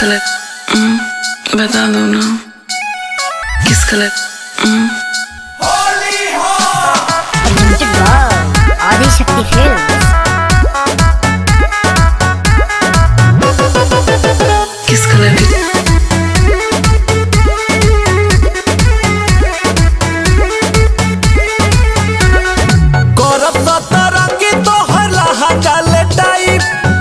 Colour बता दो ना किस कलर आदिशक्ति फिल्म्स। किस कलर की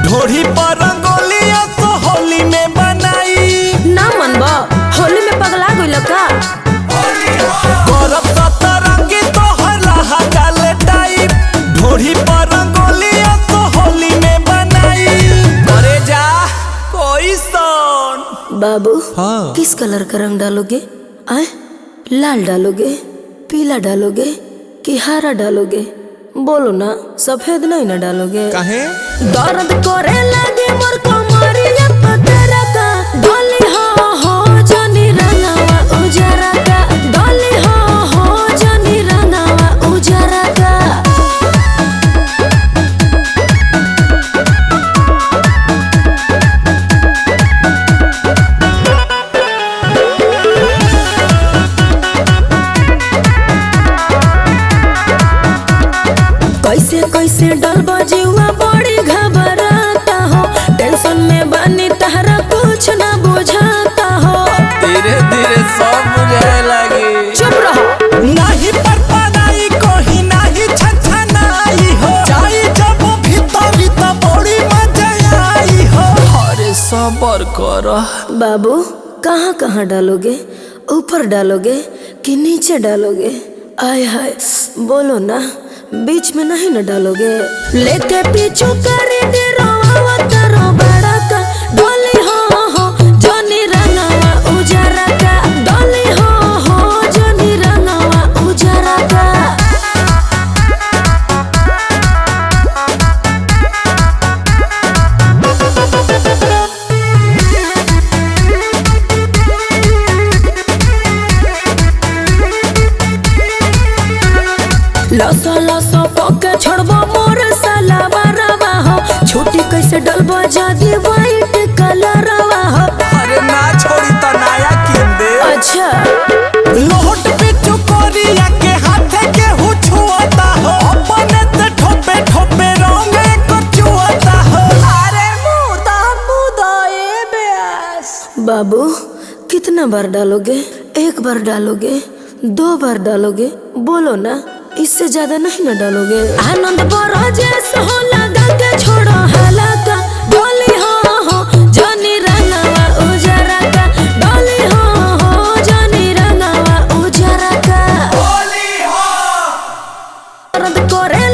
ढोढ़ी पर रंगोलिया तो होली में बनाई ना मनबा होली में पगला गइल का करब सतरंगी तो हरला डाले टाइप ढोढ़ी पर रंगोलिया तो होली में बनाई करे जा कोई सन बाबू हाँ। किस कलर का रंग डालोगे? आए लाल डालोगे, पीला डालोगे कि हरा डालोगे? बोलो ना, सफेद नहीं ना डालोगे? काहे? दर्द करे लगे मोर कमरिया पतरा का डोली हो जनी रंगावा उजरा का डोली हो जनी रंगावा उजरा का। कैसे कैसे डलबा जीवा बड़ी घबराता हो टेंशन में बानी तहरा कुछ ना बुझाता हो धीरे धीरे सब बुझाए लगी चुप रहो नहीं पर पनाई कोही नहीं छछनाई हो जाई जब भीतर तो बड़ी मजा आई हो अरे सबर कर बाबू कहाँ कहाँ डालोगे? ऊपर डालोगे कि नीचे डालोगे? आय हाय बोलो ना, बीच में नहीं न डालोगे? लेके पीछू करे डेरावा तारो बड़ा का डोली हो जनी रंगावा उजरा का डोली हो जनी रंगावा उजरा का। लसो लसो पके छोड़बो मोर सालावा रवा हो छोटी कैसे डलबो जादी वाइट कलरवा हो अरे ना छोड़ी तो नया किन दे अच्छा लोट पे चुकोरिया के हाथ के हुछुआता हो अपने ते ठोपे ठोपे रंगे को चुआता हो अरे मुदा ए बेस बाबू कितना बार डालोगे? एक बार डालोगे? दो बार डालोगे? बोलो ना, इससे ज्यादा नहीं ना डालोगे? आनंद बरजेस हो लगा के छोड़ो हाला का डोली हो जनी रंगावा उजरा का डोली हो जनी रंगावा उजरा का। दर्द करे